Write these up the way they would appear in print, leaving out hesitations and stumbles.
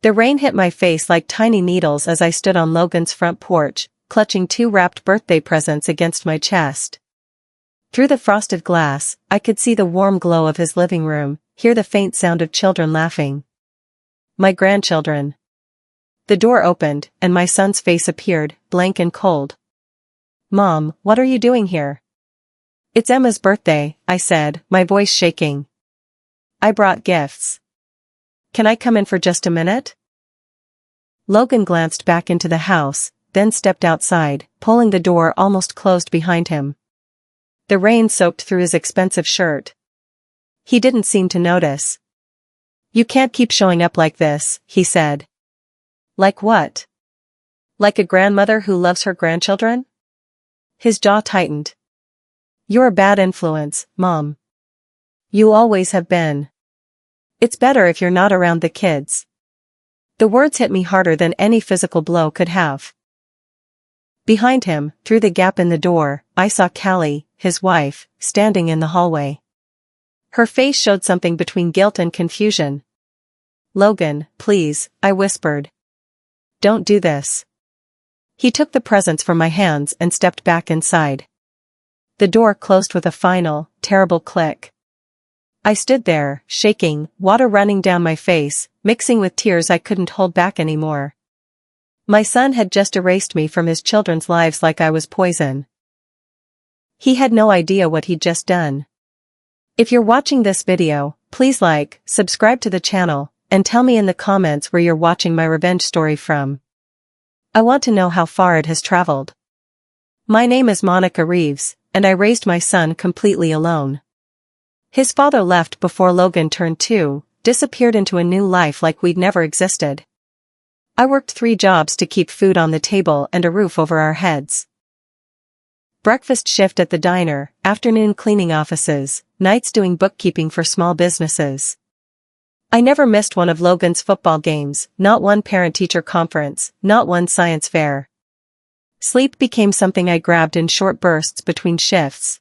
The rain hit my face like tiny needles as I stood on Logan's front porch, clutching 2 wrapped birthday presents against my chest. Through the frosted glass, I could see the warm glow of his living room, hear the faint sound of children laughing. My grandchildren. The door opened, and my son's face appeared, blank and cold. "Mom, what are you doing here?" "It's Emma's birthday," I said, my voice shaking. "I brought gifts. Can I come in for just a minute?" Logan glanced back into the house, then stepped outside, pulling the door almost closed behind him. The rain soaked through his expensive shirt. He didn't seem to notice. "You can't keep showing up like this," he said. "Like what? Like a grandmother who loves her grandchildren?" His jaw tightened. "You're a bad influence, Mom. You always have been. It's better if you're not around the kids." The words hit me harder than any physical blow could have. Behind him, through the gap in the door, I saw Callie, his wife, standing in the hallway. Her face showed something between guilt and confusion. "Logan, please," I whispered. "Don't do this." He took the presents from my hands and stepped back inside. The door closed with a final, terrible click. I stood there, shaking, water running down my face, mixing with tears I couldn't hold back anymore. My son had just erased me from his children's lives like I was poison. He had no idea what he'd just done. If you're watching this video, please like, subscribe to the channel, and tell me in the comments where you're watching my revenge story from. I want to know how far it has traveled. My name is Monica Reeves, and I raised my son completely alone. His father left before Logan turned 2, disappeared into a new life like we'd never existed. I worked 3 jobs to keep food on the table and a roof over our heads. Breakfast shift at the diner, afternoon cleaning offices, nights doing bookkeeping for small businesses. I never missed one of Logan's football games, not one parent-teacher conference, not one science fair. Sleep became something I grabbed in short bursts between shifts.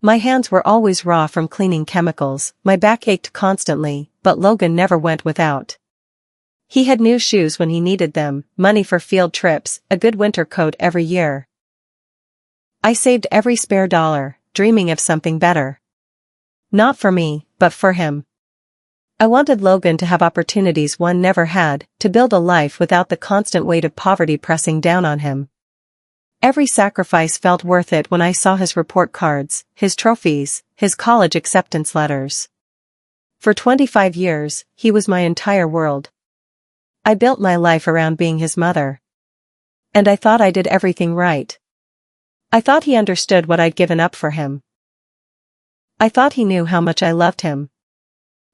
My hands were always raw from cleaning chemicals, my back ached constantly, but Logan never went without. He had new shoes when he needed them, money for field trips, a good winter coat every year. I saved every spare dollar, dreaming of something better. Not for me, but for him. I wanted Logan to have opportunities one never had, to build a life without the constant weight of poverty pressing down on him. Every sacrifice felt worth it when I saw his report cards, his trophies, his college acceptance letters. For 25 years, he was my entire world. I built my life around being his mother. And I thought I did everything right. I thought he understood what I'd given up for him. I thought he knew how much I loved him.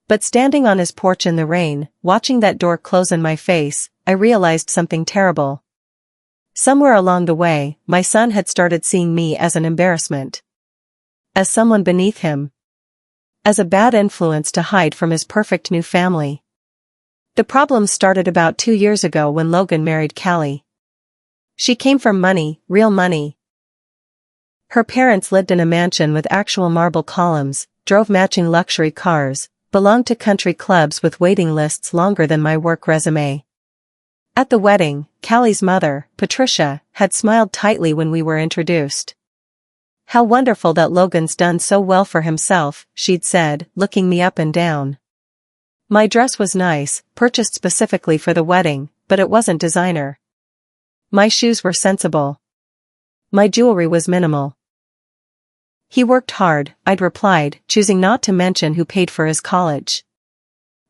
But standing on his porch in the rain, watching that door close in my face, I realized something terrible. Somewhere along the way, my son had started seeing me as an embarrassment. As someone beneath him. As a bad influence to hide from his perfect new family. The problem started about 2 years ago when Logan married Callie. She came from money, real money. Her parents lived in a mansion with actual marble columns, drove matching luxury cars, belonged to country clubs with waiting lists longer than my work resume. At the wedding, Callie's mother, Patricia, had smiled tightly when we were introduced. "How wonderful that Logan's done so well for himself," she'd said, looking me up and down. My dress was nice, purchased specifically for the wedding, but it wasn't designer. My shoes were sensible. My jewelry was minimal. "He worked hard," I'd replied, choosing not to mention who paid for his college.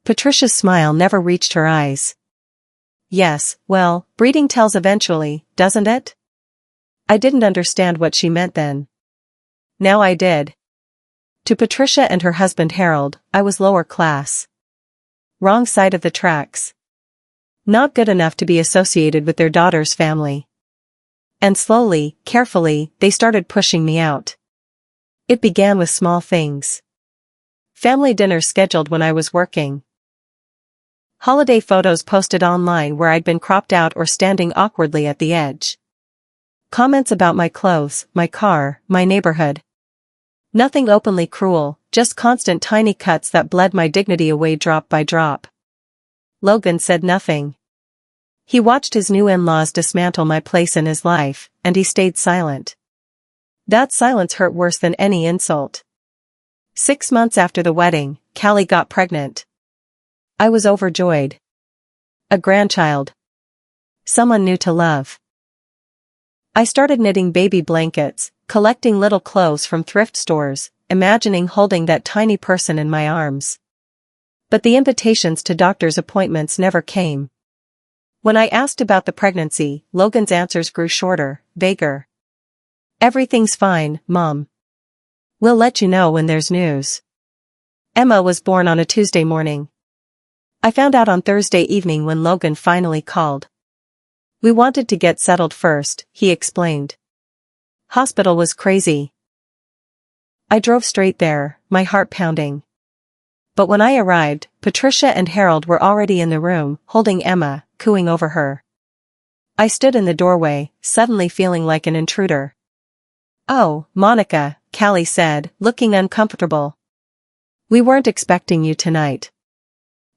Patricia's smile never reached her eyes. "Yes, well, breeding tells eventually, doesn't it?" I didn't understand what she meant then. Now I did. To Patricia and her husband Harold, I was lower class. Wrong side of the tracks. Not good enough to be associated with their daughter's family. And slowly, carefully, they started pushing me out. It began with small things. Family dinners scheduled when I was working. Holiday photos posted online where I'd been cropped out or standing awkwardly at the edge. Comments about my clothes, my car, my neighborhood. Nothing openly cruel, just constant tiny cuts that bled my dignity away drop by drop. Logan said nothing. He watched his new in-laws dismantle my place in his life, and he stayed silent. That silence hurt worse than any insult. 6 months after the wedding, Callie got pregnant. I was overjoyed. A grandchild. Someone new to love. I started knitting baby blankets, collecting little clothes from thrift stores, imagining holding that tiny person in my arms. But the invitations to doctor's appointments never came. When I asked about the pregnancy, Logan's answers grew shorter, vaguer. Everything's fine, Mom. We'll let you know when there's news. Emma was born on a Tuesday morning. I found out on Thursday evening when Logan finally called. We wanted to get settled first, he explained. Hospital was crazy. I drove straight there, my heart pounding. But when I arrived, Patricia and Harold were already in the room, holding Emma, cooing over her. I stood in the doorway, suddenly feeling like an intruder. Oh, Monica, Callie said, looking uncomfortable. We weren't expecting you tonight.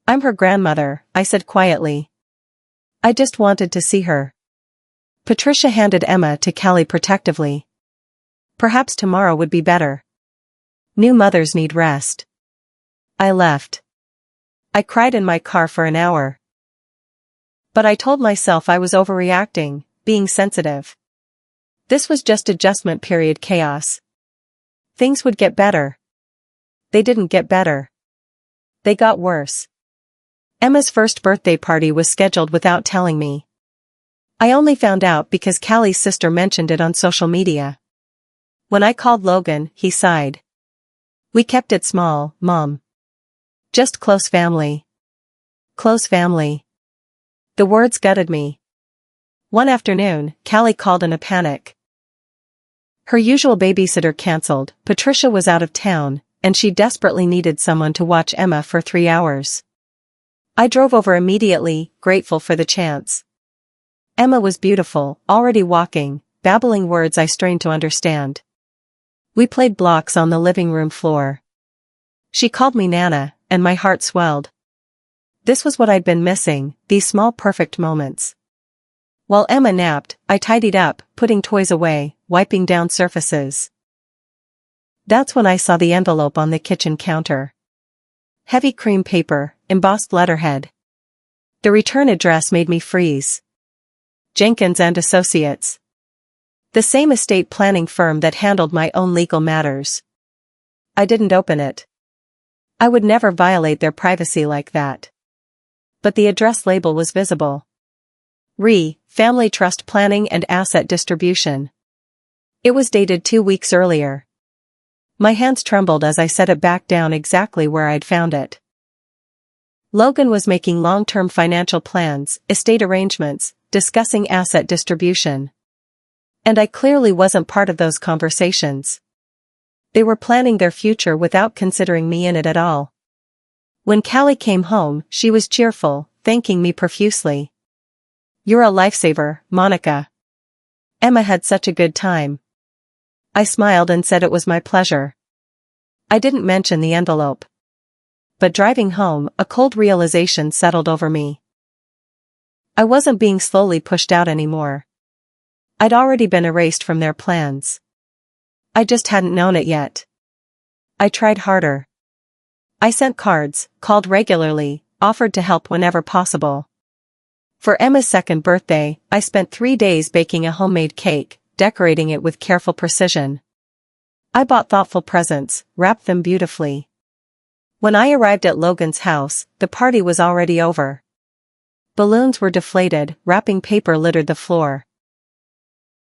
I'm her grandmother, I said quietly. I just wanted to see her. Patricia handed Emma to Callie protectively. Perhaps tomorrow would be better. New mothers need rest. I left. I cried in my car for an hour. But I told myself I was overreacting, being sensitive. This was just adjustment period chaos. Things would get better. They didn't get better. They got worse. Emma's first birthday party was scheduled without telling me. I only found out because Callie's sister mentioned it on social media. When I called Logan, he sighed. We kept it small, Mom. Just close family. Close family. The words gutted me. One afternoon, Callie called in a panic. Her usual babysitter canceled, Patricia was out of town, and she desperately needed someone to watch Emma for 3 hours. I drove over immediately, grateful for the chance. Emma was beautiful, already walking, babbling words I strained to understand. We played blocks on the living room floor. She called me Nana, and my heart swelled. This was what I'd been missing, these small perfect moments. While Emma napped, I tidied up, putting toys away, wiping down surfaces. That's when I saw the envelope on the kitchen counter. Heavy cream paper, embossed letterhead. The return address made me freeze. Jenkins and Associates. The same estate planning firm that handled my own legal matters. I didn't open it. I would never violate their privacy like that. But the address label was visible. Family Trust Planning and Asset Distribution. It was dated 2 weeks earlier. My hands trembled as I set it back down exactly where I'd found it. Logan was making long-term financial plans, estate arrangements, discussing asset distribution. And I clearly wasn't part of those conversations. They were planning their future without considering me in it at all. When Callie came home, she was cheerful, thanking me profusely. You're a lifesaver, Monica. Emma had such a good time. I smiled and said it was my pleasure. I didn't mention the envelope. But driving home, a cold realization settled over me. I wasn't being slowly pushed out anymore. I'd already been erased from their plans. I just hadn't known it yet. I tried harder. I sent cards, called regularly, offered to help whenever possible. For Emma's 2nd birthday, I spent 3 days baking a homemade cake, decorating it with careful precision. I bought thoughtful presents, wrapped them beautifully. When I arrived at Logan's house, the party was already over. Balloons were deflated, wrapping paper littered the floor.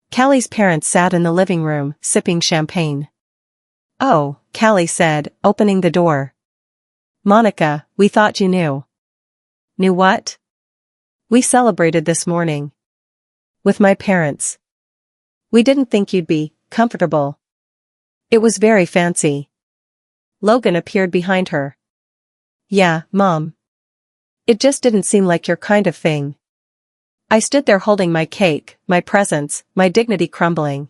Callie's parents sat in the living room, sipping champagne. Oh, Callie said, opening the door. Monica, we thought you knew. Knew what? We celebrated this morning. With my parents. We didn't think you'd be comfortable. It was very fancy. Logan appeared behind her. Yeah, Mom. It just didn't seem like your kind of thing. I stood there holding my cake, my presents, my dignity crumbling.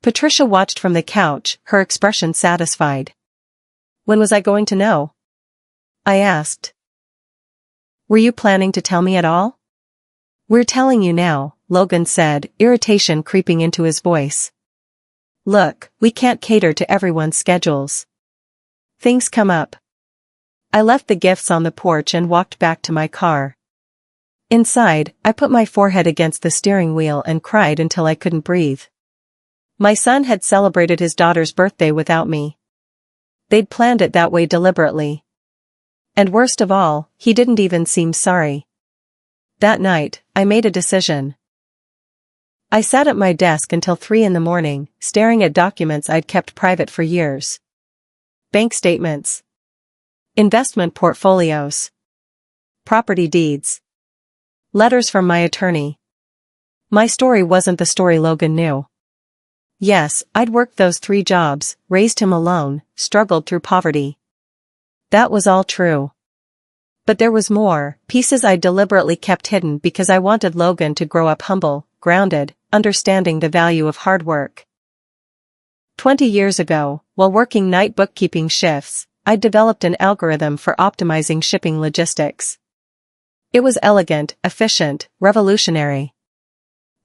Patricia watched from the couch, her expression satisfied. When was I going to know? I asked. Were you planning to tell me at all? We're telling you now, Logan said, irritation creeping into his voice. Look, we can't cater to everyone's schedules. Things come up. I left the gifts on the porch and walked back to my car. Inside, I put my forehead against the steering wheel and cried until I couldn't breathe. My son had celebrated his daughter's birthday without me. They'd planned it that way deliberately. And worst of all, he didn't even seem sorry. That night, I made a decision. I sat at my desk until 3 a.m, staring at documents I'd kept private for years. Bank statements. Investment portfolios. Property deeds. Letters from my attorney. My story wasn't the story Logan knew. Yes, I'd worked those 3 jobs, raised him alone, struggled through poverty. That was all true. But there was more, pieces I deliberately kept hidden because I wanted Logan to grow up humble, grounded, understanding the value of hard work. 20 years ago, while working night bookkeeping shifts, I'd developed an algorithm for optimizing shipping logistics. It was elegant, efficient, revolutionary.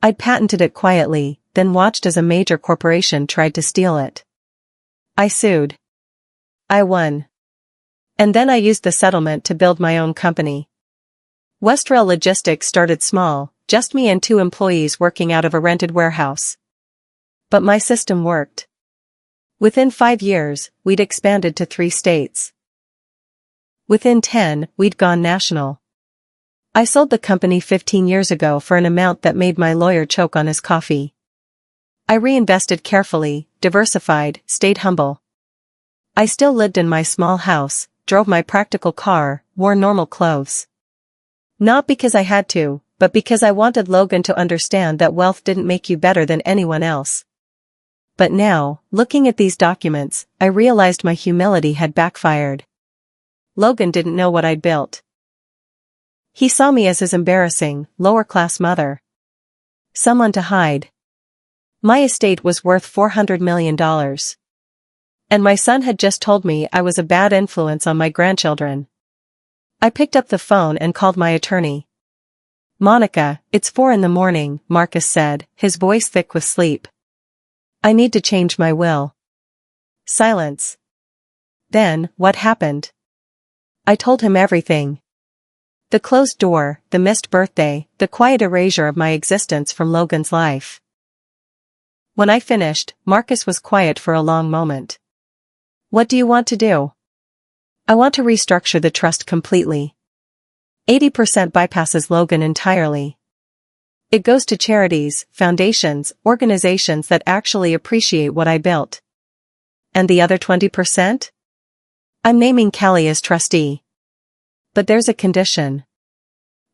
I'd patented it quietly, then watched as a major corporation tried to steal it. I sued. I won. And then I used the settlement to build my own company. Westrail Logistics started small, just me and 2 employees working out of a rented warehouse. But my system worked. Within 5 years, we'd expanded to 3 states. Within 10, we'd gone national. I sold the company 15 years ago for an amount that made my lawyer choke on his coffee. I reinvested carefully, diversified, stayed humble. I still lived in my small house, drove my practical car, wore normal clothes. Not because I had to, but because I wanted Logan to understand that wealth didn't make you better than anyone else. But now, looking at these documents, I realized my humility had backfired. Logan didn't know what I'd built. He saw me as his embarrassing, lower-class mother. Someone to hide. My estate was worth $400 million. And my son had just told me I was a bad influence on my grandchildren. I picked up the phone and called my attorney. Monica, it's 4 a.m, Marcus said, his voice thick with sleep. I need to change my will. Silence. Then, what happened? I told him everything. The closed door, the missed birthday, the quiet erasure of my existence from Logan's life. When I finished, Marcus was quiet for a long moment. What do you want to do? I want to restructure the trust completely. 80% bypasses Logan entirely. It goes to charities, foundations, organizations that actually appreciate what I built. And the other 20%? I'm naming Callie as trustee. But there's a condition.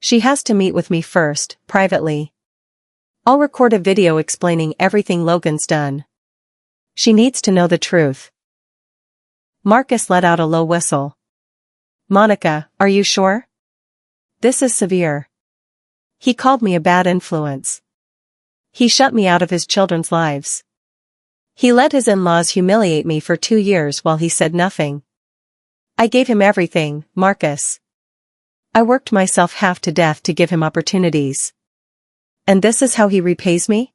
She has to meet with me first, privately. I'll record a video explaining everything Logan's done. She needs to know the truth. Marcus let out a low whistle. Monica, are you sure? This is severe. He called me a bad influence. He shut me out of his children's lives. He let his in-laws humiliate me for 2 years while he said nothing. I gave him everything, Marcus. I worked myself half to death to give him opportunities. And this is how he repays me?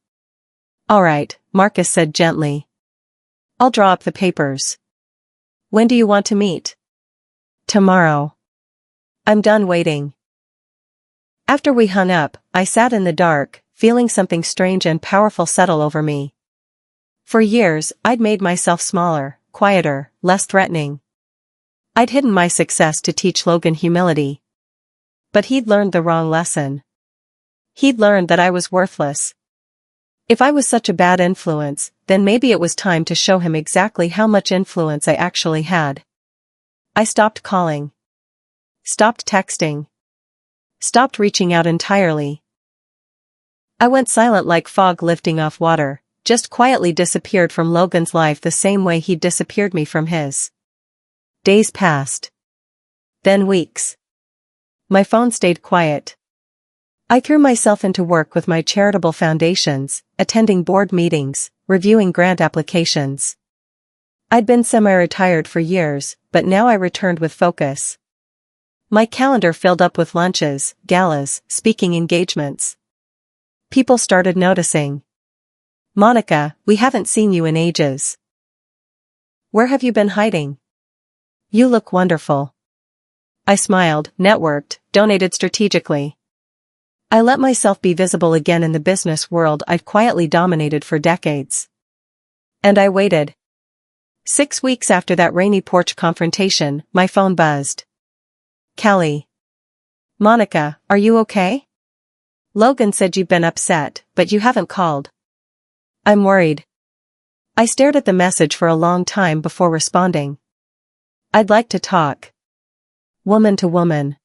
All right, Marcus said gently. I'll draw up the papers. When do you want to meet? Tomorrow. I'm done waiting. After we hung up, I sat in the dark, feeling something strange and powerful settle over me. For years, I'd made myself smaller, quieter, less threatening. I'd hidden my success to teach Logan humility. But he'd learned the wrong lesson. He'd learned that I was worthless. If I was such a bad influence, then maybe it was time to show him exactly how much influence I actually had. I stopped calling. Stopped texting. Stopped reaching out entirely. I went silent like fog lifting off water, just quietly disappeared from Logan's life the same way he'd disappeared me from his. Days passed. Then weeks. My phone stayed quiet. I threw myself into work with my charitable foundations, attending board meetings, reviewing grant applications. I'd been semi-retired for years, but now I returned with focus. My calendar filled up with lunches, galas, speaking engagements. People started noticing. Monica, we haven't seen you in ages. Where have you been hiding? You look wonderful. I smiled, networked, donated strategically. I let myself be visible again in the business world I'd quietly dominated for decades. And I waited. 6 weeks after that rainy porch confrontation, my phone buzzed. Callie. Monica, are you okay? Logan said you've been upset, but you haven't called. I'm worried. I stared at the message for a long time before responding. I'd like to talk. Woman to woman.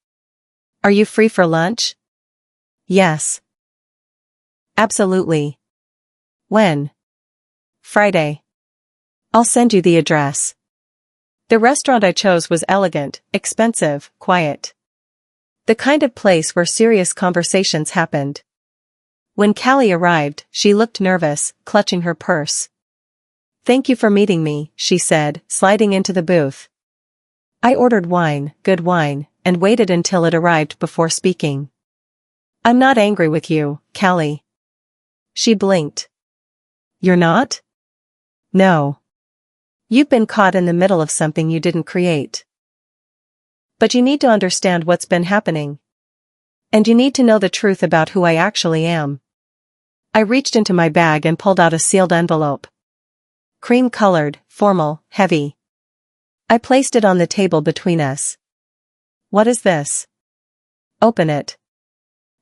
Are you free for lunch? Yes. Absolutely. When? Friday. I'll send you the address. The restaurant I chose was elegant, expensive, quiet. The kind of place where serious conversations happened. When Callie arrived, she looked nervous, clutching her purse. Thank you for meeting me, she said, sliding into the booth. I ordered wine, good wine, and waited until it arrived before speaking. I'm not angry with you, Callie. She blinked. You're not? No. You've been caught in the middle of something you didn't create. But you need to understand what's been happening. And you need to know the truth about who I actually am. I reached into my bag and pulled out a sealed envelope. Cream-colored, formal, heavy. I placed it on the table between us. What is this? Open it.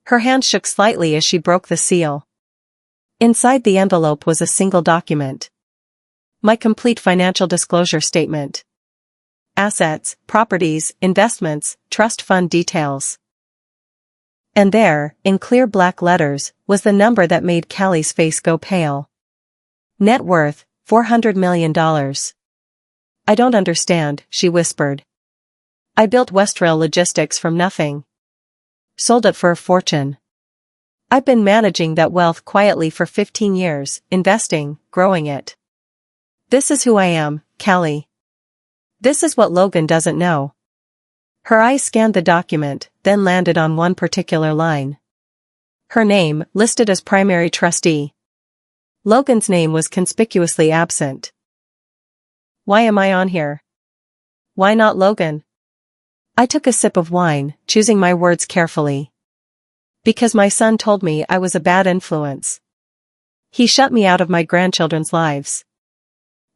Her hand shook slightly as she broke the seal. Inside the envelope was a single document. My complete financial disclosure statement. Assets, properties, investments, trust fund details. And there, in clear black letters, was the number that made Callie's face go pale. Net worth, $400 million. I don't understand, she whispered. I built Westrail Logistics from nothing. Sold it for a fortune. I've been managing that wealth quietly for 15 years, investing, growing it. This is who I am, Callie. This is what Logan doesn't know. Her eyes scanned the document, then landed on one particular line. Her name, listed as primary trustee. Logan's name was conspicuously absent. Why am I on here? Why not Logan? I took a sip of wine, choosing my words carefully. Because my son told me I was a bad influence. He shut me out of my grandchildren's lives.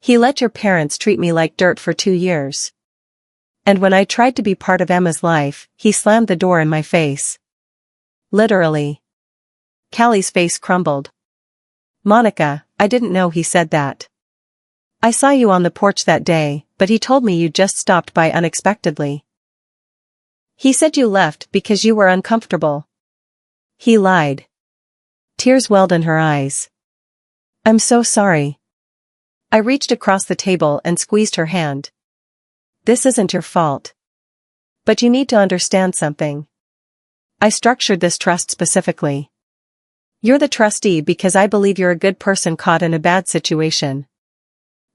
He let your parents treat me like dirt for 2 years. And when I tried to be part of Emma's life, he slammed the door in my face. Literally. Callie's face crumbled. Monica, I didn't know he said that. I saw you on the porch that day, but he told me you just stopped by unexpectedly. He said you left because you were uncomfortable. He lied. Tears welled in her eyes. I'm so sorry. I reached across the table and squeezed her hand. This isn't your fault. But you need to understand something. I structured this trust specifically. You're the trustee because I believe you're a good person caught in a bad situation.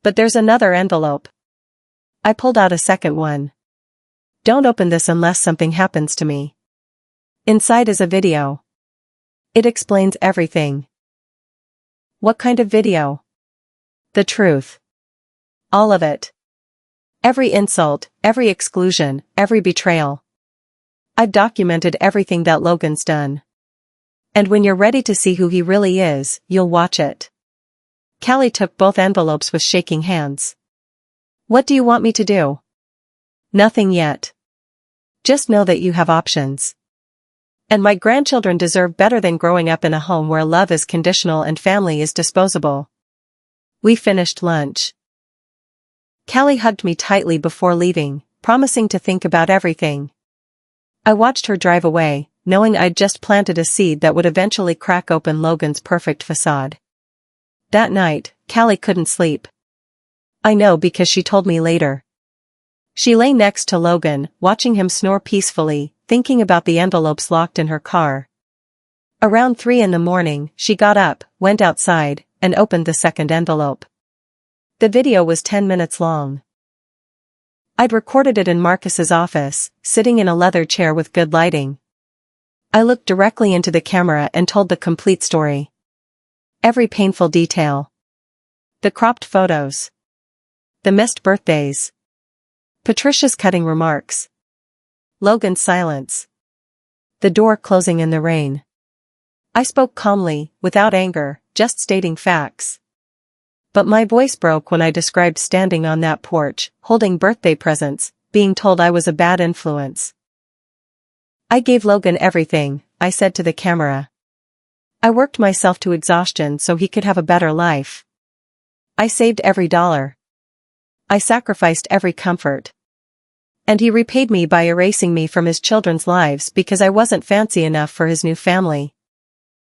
But there's another envelope. I pulled out a second one. Don't open this unless something happens to me. Inside is a video. It explains everything. What kind of video? The truth. All of it. Every insult, every exclusion, every betrayal. I've documented everything that Logan's done. And when you're ready to see who he really is, you'll watch it. Callie took both envelopes with shaking hands. What do you want me to do? Nothing yet. Just know that you have options. And my grandchildren deserve better than growing up in a home where love is conditional and family is disposable. We finished lunch. Callie hugged me tightly before leaving, promising to think about everything. I watched her drive away, knowing I'd just planted a seed that would eventually crack open Logan's perfect facade. That night, Callie couldn't sleep. I know because she told me later. She lay next to Logan, watching him snore peacefully, thinking about the envelopes locked in her car. Around 3 a.m, she got up, went outside, and opened the second envelope. The video was 10 minutes long. I'd recorded it in Marcus's office, sitting in a leather chair with good lighting. I looked directly into the camera and told the complete story. Every painful detail. The cropped photos. The missed birthdays. Patricia's cutting remarks. Logan's silence. The door closing in the rain. I spoke calmly, without anger, just stating facts. But my voice broke when I described standing on that porch, holding birthday presents, being told I was a bad influence. I gave Logan everything, I said to the camera. I worked myself to exhaustion so he could have a better life. I saved every dollar. I sacrificed every comfort. And he repaid me by erasing me from his children's lives because I wasn't fancy enough for his new family.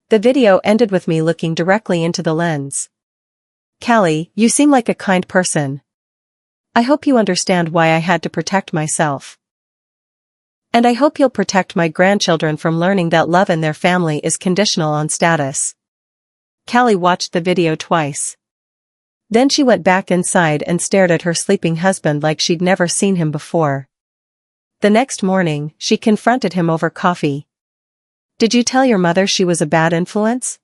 The video ended with me looking directly into the lens. Callie, you seem like a kind person. I hope you understand why I had to protect myself. And I hope you'll protect my grandchildren from learning that love in their family is conditional on status. Callie watched the video twice. Then she went back inside and stared at her sleeping husband like she'd never seen him before. The next morning, she confronted him over coffee. Did you tell your mother she was a bad influence?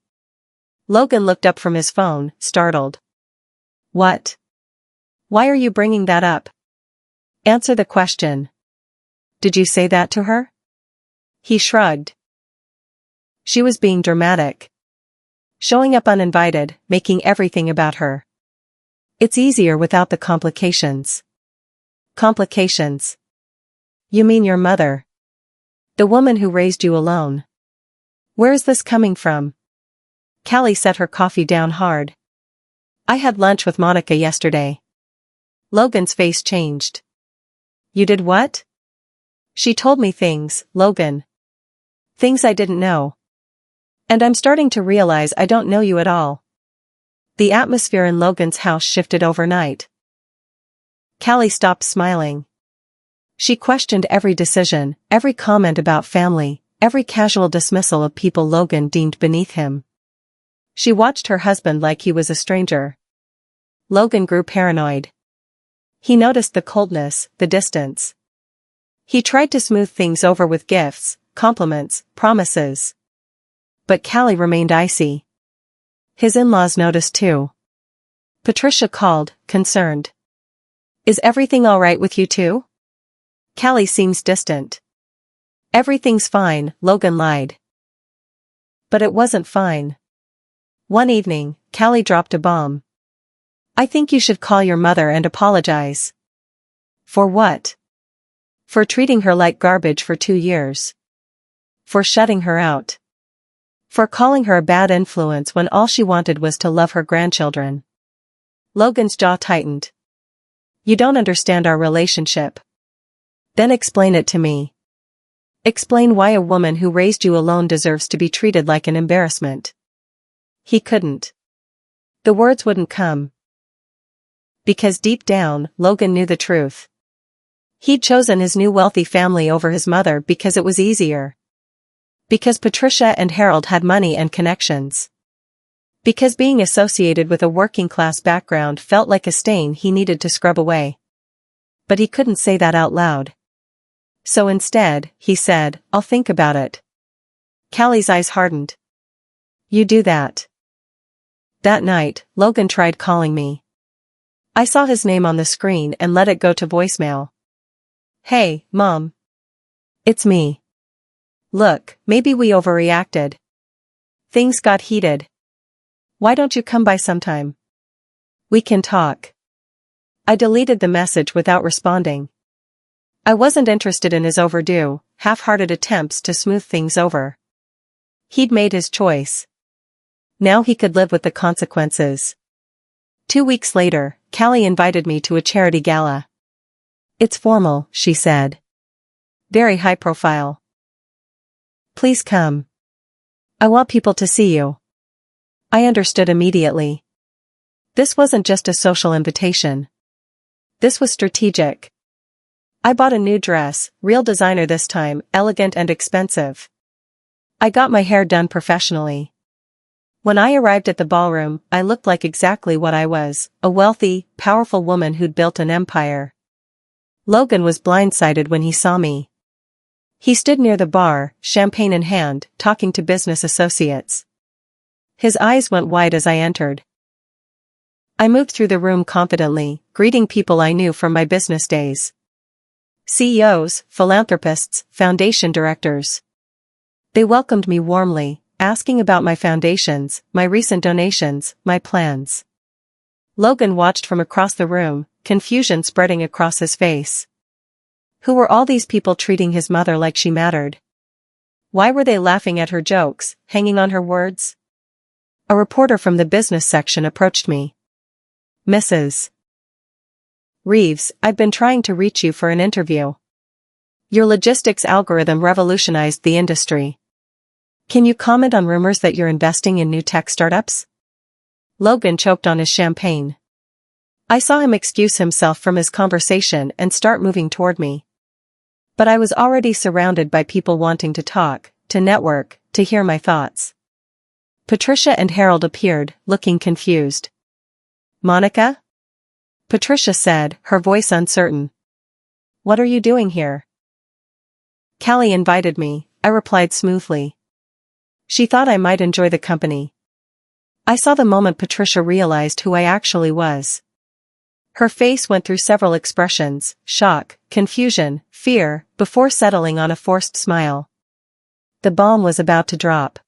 Logan looked up from his phone, startled. What? Why are you bringing that up? Answer the question. Did you say that to her? He shrugged. She was being dramatic. Showing up uninvited, making everything about her. It's easier without the complications. Complications. You mean your mother? The woman who raised you alone. Where is this coming from? Callie set her coffee down hard. I had lunch with Monica yesterday. Logan's face changed. You did what? She told me things, Logan. Things I didn't know. And I'm starting to realize I don't know you at all. The atmosphere in Logan's house shifted overnight. Callie stopped smiling. She questioned every decision, every comment about family, every casual dismissal of people Logan deemed beneath him. She watched her husband like he was a stranger. Logan grew paranoid. He noticed the coldness, the distance. He tried to smooth things over with gifts, compliments, promises. But Callie remained icy. His in-laws noticed too. Patricia called, concerned. Is everything all right with you too? Callie seems distant. Everything's fine, Logan lied. But it wasn't fine. One evening, Callie dropped a bomb. I think you should call your mother and apologize. For what? For treating her like garbage for 2 years. For shutting her out. For calling her a bad influence when all she wanted was to love her grandchildren. Logan's jaw tightened. You don't understand our relationship. Then explain it to me. Explain why a woman who raised you alone deserves to be treated like an embarrassment. He couldn't. The words wouldn't come. Because deep down, Logan knew the truth. He'd chosen his new wealthy family over his mother because it was easier. Because Patricia and Harold had money and connections. Because being associated with a working-class background felt like a stain he needed to scrub away. But he couldn't say that out loud. So instead, he said, I'll think about it. Callie's eyes hardened. You do that. That night, Logan tried calling me. I saw his name on the screen and let it go to voicemail. Hey, Mom. It's me. Look, maybe we overreacted. Things got heated. Why don't you come by sometime? We can talk. I deleted the message without responding. I wasn't interested in his overdue, half-hearted attempts to smooth things over. He'd made his choice. Now he could live with the consequences. 2 weeks later, Callie invited me to a charity gala. It's formal, she said. Very high profile. Please come. I want people to see you. I understood immediately. This wasn't just a social invitation. This was strategic. I bought a new dress, real designer this time, elegant and expensive. I got my hair done professionally. When I arrived at the ballroom, I looked like exactly what I was, a wealthy, powerful woman who'd built an empire. Logan was blindsided when he saw me. He stood near the bar, champagne in hand, talking to business associates. His eyes went wide as I entered. I moved through the room confidently, greeting people I knew from my business days. CEOs, philanthropists, foundation directors. They welcomed me warmly, asking about my foundations, my recent donations, my plans. Logan watched from across the room, confusion spreading across his face. Who were all these people treating his mother like she mattered? Why were they laughing at her jokes, hanging on her words? A reporter from the business section approached me. Mrs. Reeves, I've been trying to reach you for an interview. Your logistics algorithm revolutionized the industry. Can you comment on rumors that you're investing in new tech startups? Logan choked on his champagne. I saw him excuse himself from his conversation and start moving toward me. But I was already surrounded by people wanting to talk, to network, to hear my thoughts. Patricia and Harold appeared, looking confused. Monica? Patricia said, her voice uncertain. What are you doing here? Callie invited me, I replied smoothly. She thought I might enjoy the company. I saw the moment Patricia realized who I actually was. Her face went through several expressions, shock, confusion, fear, before settling on a forced smile. The bomb was about to drop.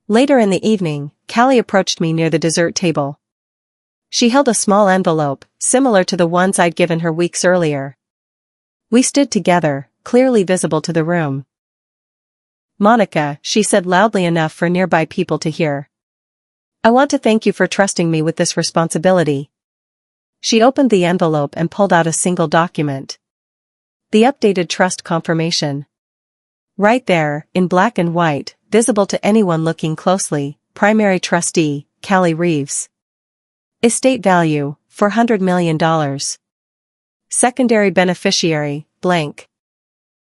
Later in the evening, Callie approached me near the dessert table. She held a small envelope, similar to the ones I'd given her weeks earlier. We stood together, clearly visible to the room. Monica, she said loudly enough for nearby people to hear. I want to thank you for trusting me with this responsibility. She opened the envelope and pulled out a single document. The updated trust confirmation. Right there, in black and white, visible to anyone looking closely, primary trustee, Callie Reeves. Estate value, $400 million. Secondary beneficiary, blank.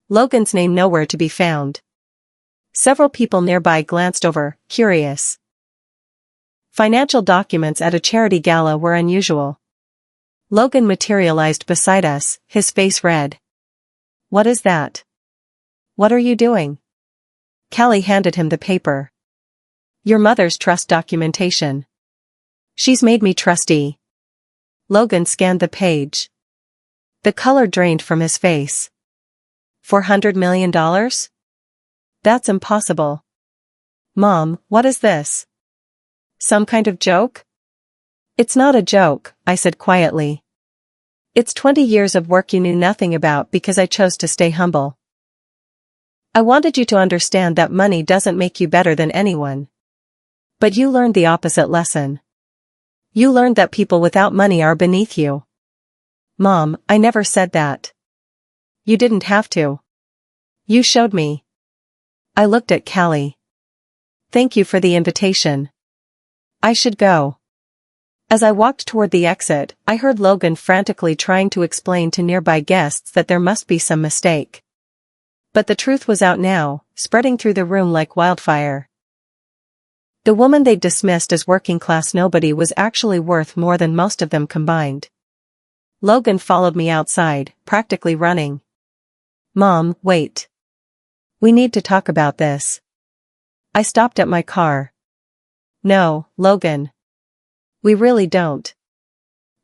Logan's name nowhere to be found. Several people nearby glanced over, curious. Financial documents at a charity gala were unusual. Logan materialized beside us, his face red. What is that? What are you doing? Callie handed him the paper. Your mother's trust documentation. She's made me trustee. Logan scanned the page. The color drained from his face. $400 million? That's impossible. Mom, what is this? Some kind of joke? It's not a joke, I said quietly. It's 20 years of work you knew nothing about because I chose to stay humble. I wanted you to understand that money doesn't make you better than anyone. But you learned the opposite lesson. You learned that people without money are beneath you. Mom, I never said that. You didn't have to. You showed me. I looked at Callie. Thank you for the invitation. I should go. As I walked toward the exit, I heard Logan frantically trying to explain to nearby guests that there must be some mistake. But the truth was out now, spreading through the room like wildfire. The woman they'd dismissed as working-class nobody was actually worth more than most of them combined. Logan followed me outside, practically running. Mom, wait. We need to talk about this. I stopped at my car. No, Logan. We really don't.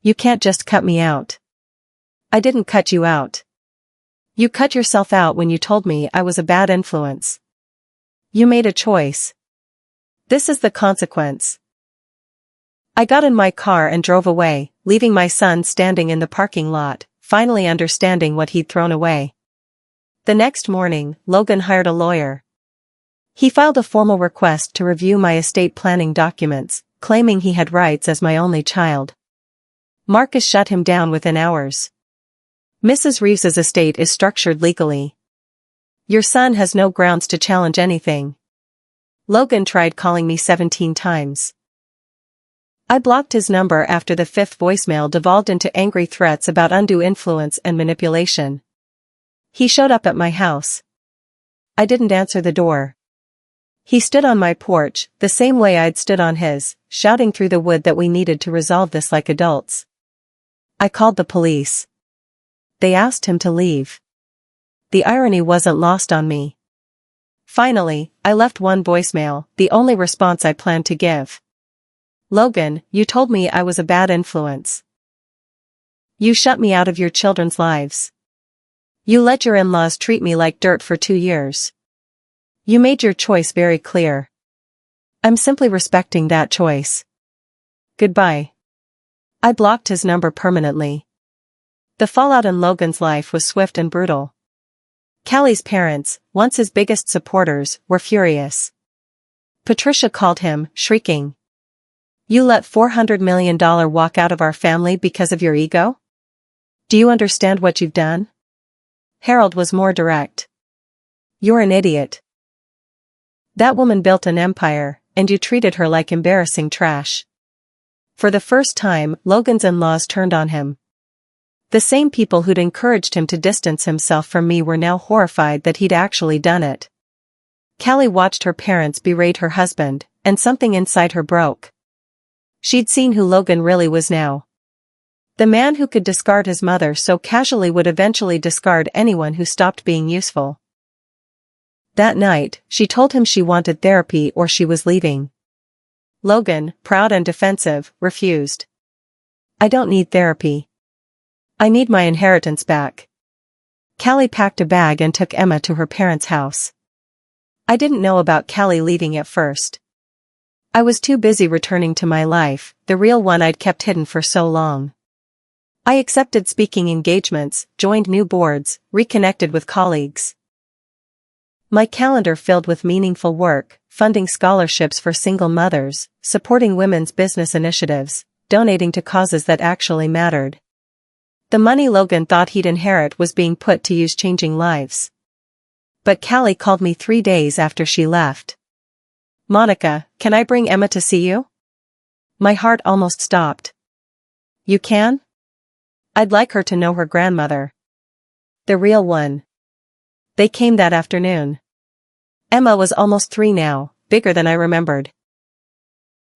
You can't just cut me out. I didn't cut you out. You cut yourself out when you told me I was a bad influence. You made a choice. This is the consequence. I got in my car and drove away, leaving my son standing in the parking lot, finally understanding what he'd thrown away. The next morning, Logan hired a lawyer. He filed a formal request to review my estate planning documents, claiming he had rights as my only child. Marcus shut him down within hours. Mrs. Reeves's estate is structured legally. Your son has no grounds to challenge anything. Logan tried calling me 17 times. I blocked his number after the 5th voicemail devolved into angry threats about undue influence and manipulation. He showed up at my house. I didn't answer the door. He stood on my porch, the same way I'd stood on his, shouting through the wood that we needed to resolve this like adults. I called the police. they asked him to leave. The irony wasn't lost on me. Finally, I left one voicemail, the only response I planned to give. Logan, you told me I was a bad influence. You shut me out of your children's lives. You let your in-laws treat me like dirt for 2 years. You made your choice very clear. I'm simply respecting that choice. Goodbye. I blocked his number permanently. The fallout in Logan's life was swift and brutal. Callie's parents, once his biggest supporters, were furious. Patricia called him, shrieking. You let $400 million walk out of our family because of your ego? Do you understand what you've done? Harold was more direct. You're an idiot. That woman built an empire, and you treated her like embarrassing trash. For the first time, Logan's in-laws turned on him. The same people who'd encouraged him to distance himself from me were now horrified that he'd actually done it. Callie watched her parents berate her husband, and something inside her broke. She'd seen who Logan really was now. The man who could discard his mother so casually would eventually discard anyone who stopped being useful. That night, she told him she wanted therapy or she was leaving. Logan, proud and defensive, refused. I don't need therapy. I need my inheritance back. Callie packed a bag and took Emma to her parents' house. I didn't know about Callie leaving at first. I was too busy returning to my life, the real one I'd kept hidden for so long. I accepted speaking engagements, joined new boards, reconnected with colleagues. My calendar filled with meaningful work, funding scholarships for single mothers, supporting women's business initiatives, donating to causes that actually mattered. The money Logan thought he'd inherit was being put to use changing lives. But Callie called me 3 days after she left. Monica, can I bring Emma to see you? My heart almost stopped. You can? I'd like her to know her grandmother. The real one. They came that afternoon. Emma was almost 3 now, bigger than I remembered.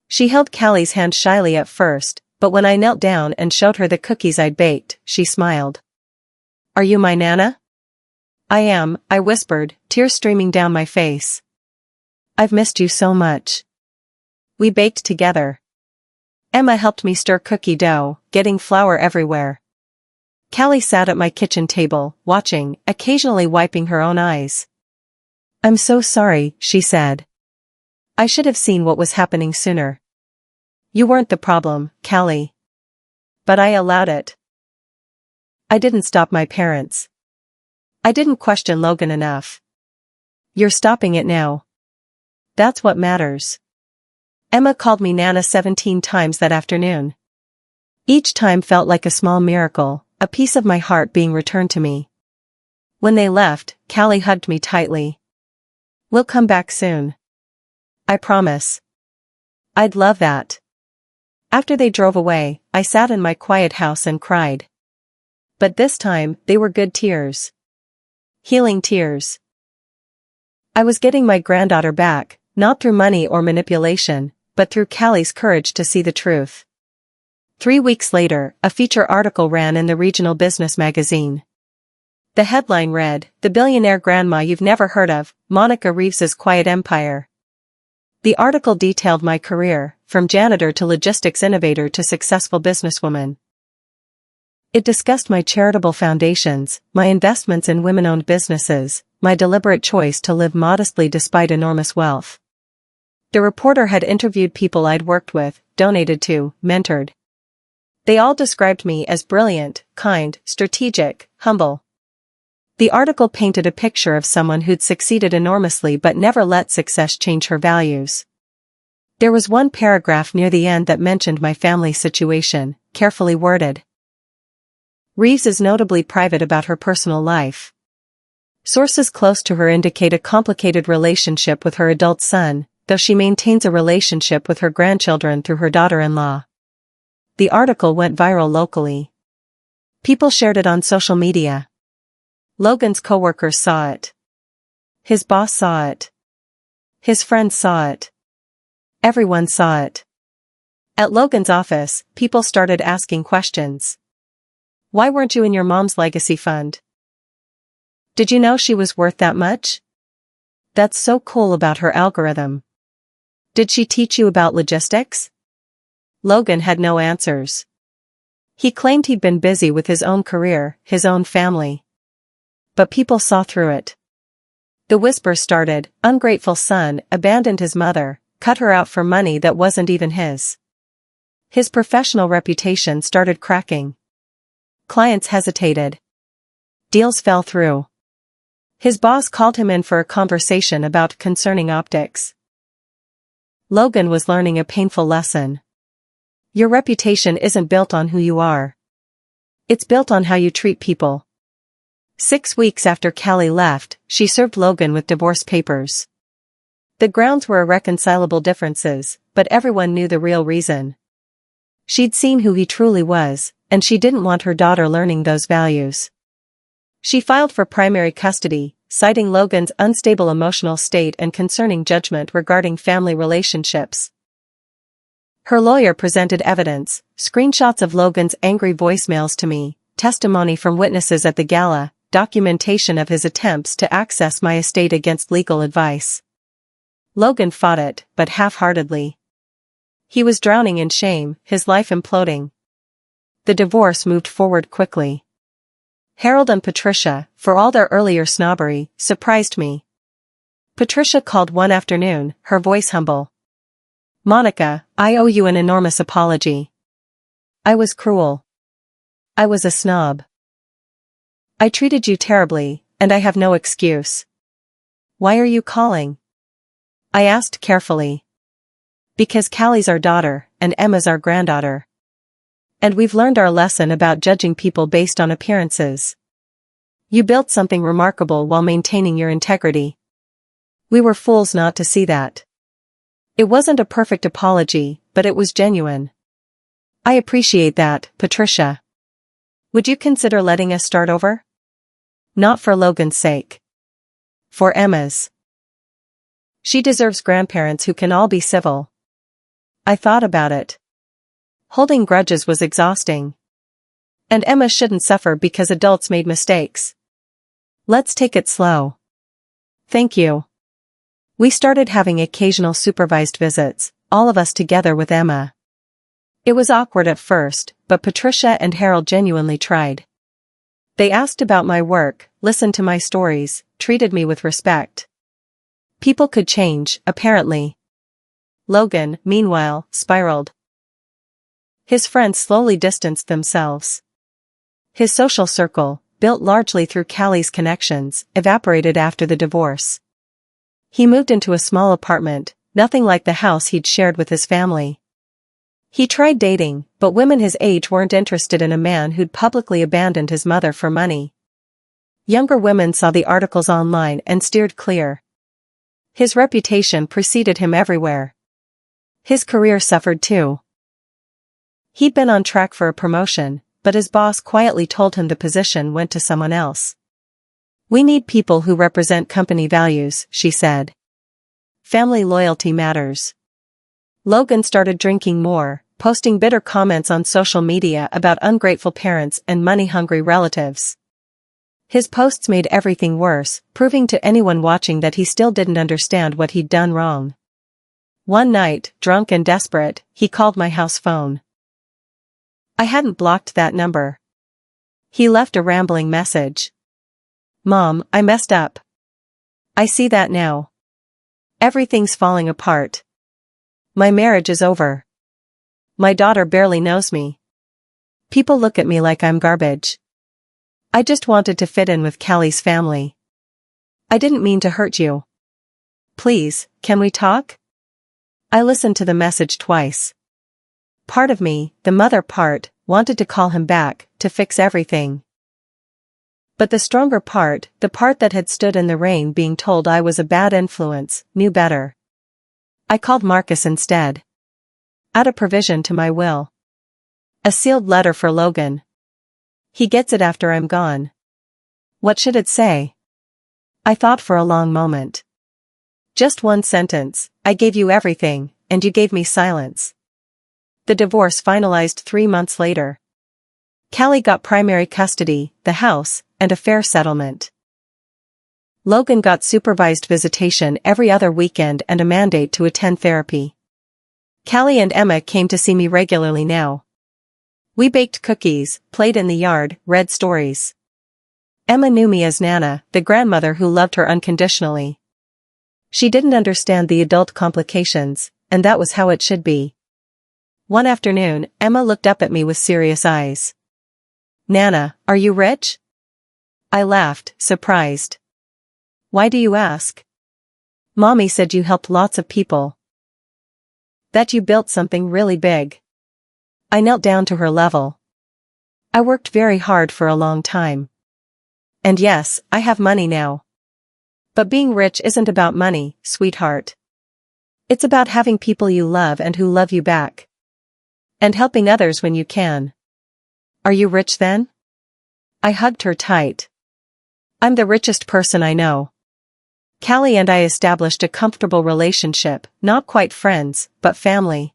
She held Callie's hand shyly at first, but when I knelt down and showed her the cookies I'd baked, she smiled. Are you my Nana? I am, I whispered, tears streaming down my face. I've missed you so much. We baked together. Emma helped me stir cookie dough, getting flour everywhere. Callie sat at my kitchen table, watching, occasionally wiping her own eyes. I'm so sorry, she said. I should have seen what was happening sooner. You weren't the problem, Callie. But I allowed it. I didn't stop my parents. I didn't question Logan enough. You're stopping it now. That's what matters. Emma called me Nana 17 times that afternoon. Each time felt like a small miracle, a piece of my heart being returned to me. When they left, Callie hugged me tightly. We'll come back soon. I promise. I'd love that. After they drove away, I sat in my quiet house and cried. But this time, they were good tears. Healing tears. I was getting my granddaughter back, not through money or manipulation, but through Callie's courage to see the truth. 3 weeks later, a feature article ran in the regional business magazine. The headline read, The Billionaire Grandma You've Never Heard of, Monica Reeves's Quiet Empire. The article detailed my career, from janitor to logistics innovator to successful businesswoman. It discussed my charitable foundations, my investments in women-owned businesses, my deliberate choice to live modestly despite enormous wealth. The reporter had interviewed people I'd worked with, donated to, mentored. They all described me as brilliant, kind, strategic, humble. The article painted a picture of someone who'd succeeded enormously but never let success change her values. There was one paragraph near the end that mentioned my family situation, carefully worded. Reeves is notably private about her personal life. Sources close to her indicate a complicated relationship with her adult son, though she maintains a relationship with her grandchildren through her daughter-in-law. The article went viral locally. People shared it on social media. Logan's coworkers saw it. His boss saw it. His friends saw it. Everyone saw it. At Logan's office, people started asking questions. Why weren't you in your mom's legacy fund? Did you know she was worth that much? That's so cool about her algorithm. Did she teach you about logistics? Logan had no answers. He claimed he'd been busy with his own career, his own family. But people saw through it. The whispers started, ungrateful son, abandoned his mother, cut her out for money that wasn't even his. His professional reputation started cracking. Clients hesitated. Deals fell through. His boss called him in for a conversation about concerning optics. Logan was learning a painful lesson. Your reputation isn't built on who you are. It's built on how you treat people. 6 weeks after Callie left, she served Logan with divorce papers. The grounds were irreconcilable differences, but everyone knew the real reason. She'd seen who he truly was, and she didn't want her daughter learning those values. She filed for primary custody, citing Logan's unstable emotional state and concerning judgment regarding family relationships. Her lawyer presented evidence, screenshots of Logan's angry voicemails to me, testimony from witnesses at the gala, documentation of his attempts to access my estate against legal advice. Logan fought it, but half-heartedly. He was drowning in shame, his life imploding. The divorce moved forward quickly. Harold and Patricia, for all their earlier snobbery, surprised me. Patricia called one afternoon, her voice humble. "Monica, I owe you an enormous apology. I was cruel. I was a snob. I treated you terribly, and I have no excuse." "Why are you calling?" I asked carefully. "Because Callie's our daughter, and Emma's our granddaughter. And we've learned our lesson about judging people based on appearances. You built something remarkable while maintaining your integrity. We were fools not to see that. It wasn't a perfect apology, but it was genuine." "I appreciate that, Patricia. Would you consider letting us start over?" "Not for Logan's sake. For Emma's. She deserves grandparents who can all be civil." I thought about it. Holding grudges was exhausting. And Emma shouldn't suffer because adults made mistakes. "Let's take it slow." "Thank you." We started having occasional supervised visits, all of us together with Emma. It was awkward at first, but Patricia and Harold genuinely tried. They asked about my work, listened to my stories, treated me with respect. People could change, apparently. Logan, meanwhile, spiraled. His friends slowly distanced themselves. His social circle, built largely through Callie's connections, evaporated after the divorce. He moved into a small apartment, nothing like the house he'd shared with his family. He tried dating, but women his age weren't interested in a man who'd publicly abandoned his mother for money. Younger women saw the articles online and steered clear. His reputation preceded him everywhere. His career suffered too. He'd been on track for a promotion, but his boss quietly told him the position went to someone else. "We need people who represent company values," she said. "Family loyalty matters." Logan started drinking more, posting bitter comments on social media about ungrateful parents and money-hungry relatives. His posts made everything worse, proving to anyone watching that he still didn't understand what he'd done wrong. One night, drunk and desperate, he called my house phone. I hadn't blocked that number. He left a rambling message. "Mom, I messed up. I see that now. Everything's falling apart. My marriage is over. My daughter barely knows me. People look at me like I'm garbage. I just wanted to fit in with Callie's family. I didn't mean to hurt you. Please, can we talk?" I listened to the message twice. Part of me, the mother part, wanted to call him back, to fix everything. But the stronger part, the part that had stood in the rain being told I was a bad influence, knew better. I called Marcus instead. Add a provision to my will. A sealed letter for Logan. He gets it after I'm gone. What should it say? I thought for a long moment. Just one sentence: I gave you everything, and you gave me silence. The divorce finalized 3 months later. Callie got primary custody, the house, and a fair settlement. Logan got supervised visitation every other weekend and a mandate to attend therapy. Callie and Emma came to see me regularly now. We baked cookies, played in the yard, read stories. Emma knew me as Nana, the grandmother who loved her unconditionally. She didn't understand the adult complications, and that was how it should be. One afternoon, Emma looked up at me with serious eyes. "Nana, are you rich?" I laughed, surprised. "Why do you ask?" "Mommy said you helped lots of people. That you built something really big." I knelt down to her level. "I worked very hard for a long time. And yes, I have money now. But being rich isn't about money, sweetheart. It's about having people you love and who love you back. And helping others when you can. Are you rich then?" I hugged her tight. "I'm the richest person I know." Callie and I established a comfortable relationship, not quite friends, but family.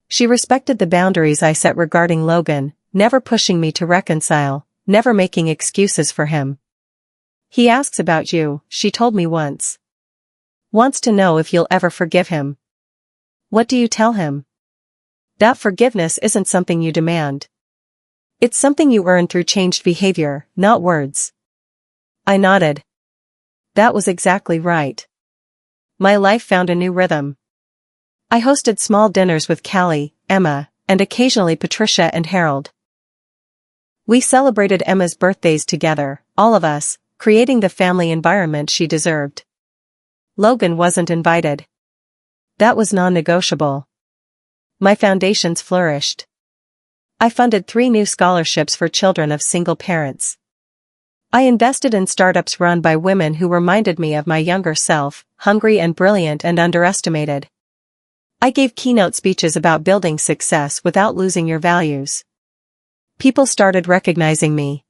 She respected the boundaries I set regarding Logan, never pushing me to reconcile, never making excuses for him. "He asks about you," she told me once. "Wants to know if you'll ever forgive him." "What do you tell him?" "That forgiveness isn't something you demand. It's something you earn through changed behavior, not words." I nodded. That was exactly right. My life found a new rhythm. I hosted small dinners with Callie, Emma, and occasionally Patricia and Harold. We celebrated Emma's birthdays together, all of us, creating the family environment she deserved. Logan wasn't invited. That was non-negotiable. My foundations flourished. I funded 3 new scholarships for children of single parents. I invested in startups run by women who reminded me of my younger self, hungry and brilliant and underestimated. I gave keynote speeches about building success without losing your values. People started recognizing me.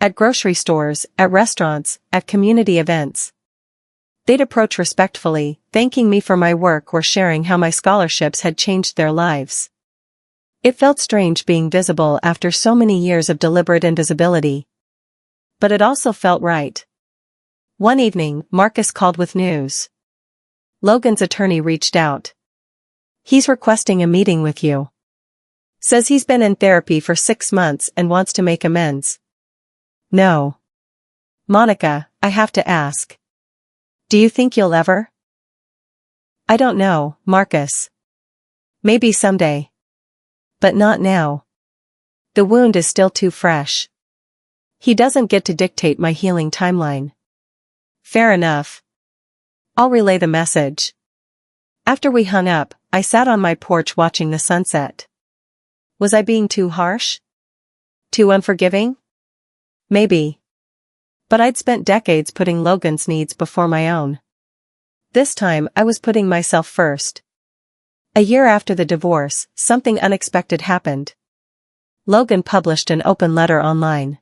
At grocery stores, at restaurants, at community events. They'd approach respectfully, thanking me for my work or sharing how my scholarships had changed their lives. It felt strange being visible after so many years of deliberate invisibility. But it also felt right. One evening, Marcus called with news. Logan's attorney reached out. "He's requesting a meeting with you. Says he's been in therapy for 6 months and wants to make amends." "No. Monica, I have to ask. Do you think you'll ever?" "I don't know, Marcus. Maybe someday. But not now. The wound is still too fresh. He doesn't get to dictate my healing timeline." "Fair enough. I'll relay the message." After we hung up, I sat on my porch watching the sunset. Was I being too harsh? Too unforgiving? Maybe. But I'd spent decades putting Logan's needs before my own. This time I was putting myself first. A year after the divorce, something unexpected happened. Logan published an open letter online.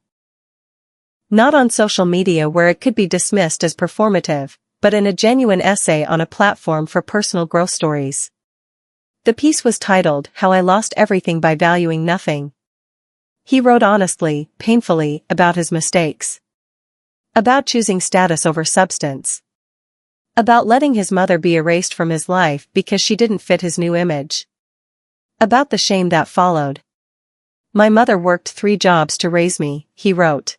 Not on social media where it could be dismissed as performative, but in a genuine essay on a platform for personal growth stories. The piece was titled, "How I Lost Everything by Valuing Nothing." He wrote honestly, painfully, about his mistakes. About choosing status over substance. About letting his mother be erased from his life because she didn't fit his new image. About the shame that followed. "My mother worked 3 jobs to raise me," he wrote.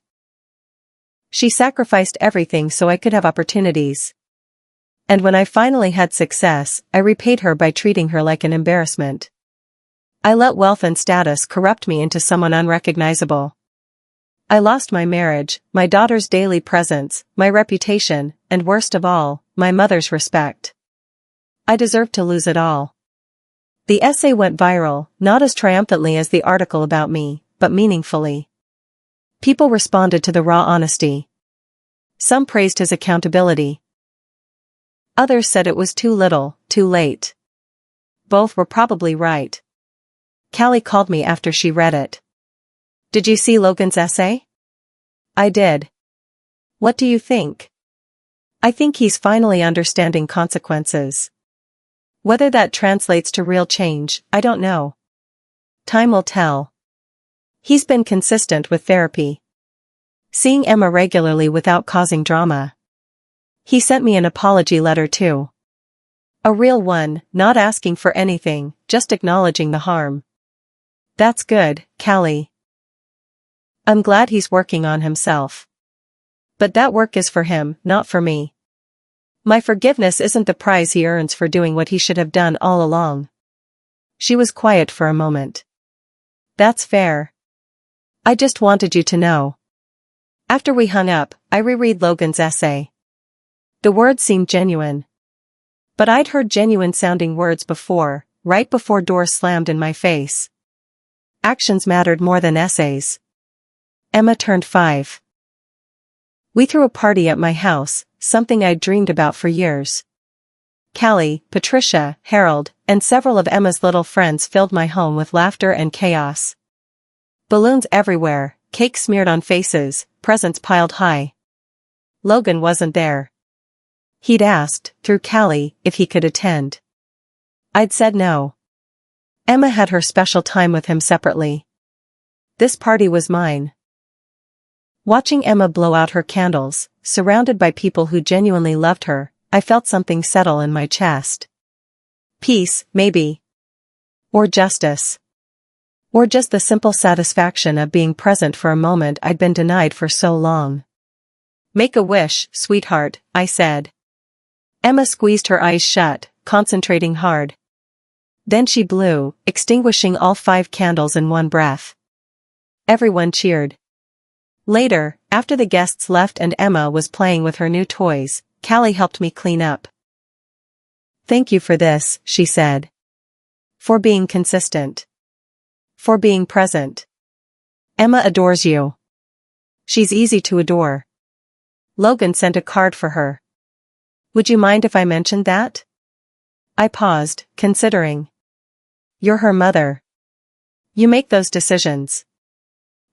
"She sacrificed everything so I could have opportunities. And when I finally had success, I repaid her by treating her like an embarrassment. I let wealth and status corrupt me into someone unrecognizable. I lost my marriage, my daughter's daily presence, my reputation, and worst of all, my mother's respect. I deserved to lose it all." The essay went viral, not as triumphantly as the article about me, but meaningfully. People responded to the raw honesty. Some praised his accountability. Others said it was too little, too late. Both were probably right. Callie called me after she read it. "Did you see Logan's essay?" "I did. What do you think?" "I think he's finally understanding consequences. Whether that translates to real change, I don't know. Time will tell." He's been consistent with therapy. Seeing Emma regularly without causing drama. He sent me an apology letter too. A real one, not asking for anything, just acknowledging the harm. That's good, Callie. I'm glad he's working on himself. But that work is for him, not for me. My forgiveness isn't the prize he earns for doing what he should have done all along. She was quiet for a moment. That's fair. I just wanted you to know. After we hung up, I reread Logan's essay. The words seemed genuine. But I'd heard genuine-sounding words before, right before doors slammed in my face. Actions mattered more than essays. Emma turned 5. We threw a party at my house, something I'd dreamed about for years. Callie, Patricia, Harold, and several of Emma's little friends filled my home with laughter and chaos. Balloons everywhere, cake smeared on faces, presents piled high. Logan wasn't there. He'd asked, through Callie, if he could attend. I'd said no. Emma had her special time with him separately. This party was mine. Watching Emma blow out her candles, surrounded by people who genuinely loved her, I felt something settle in my chest. Peace, maybe. Or justice. Or just the simple satisfaction of being present for a moment I'd been denied for so long. Make a wish, sweetheart, I said. Emma squeezed her eyes shut, concentrating hard. Then she blew, extinguishing all 5 candles in one breath. Everyone cheered. Later, after the guests left and Emma was playing with her new toys, Callie helped me clean up. Thank you for this, she said. For being consistent. For being present. Emma adores you. She's easy to adore. Logan sent a card for her. Would you mind if I mentioned that? I paused, considering. You're her mother. You make those decisions.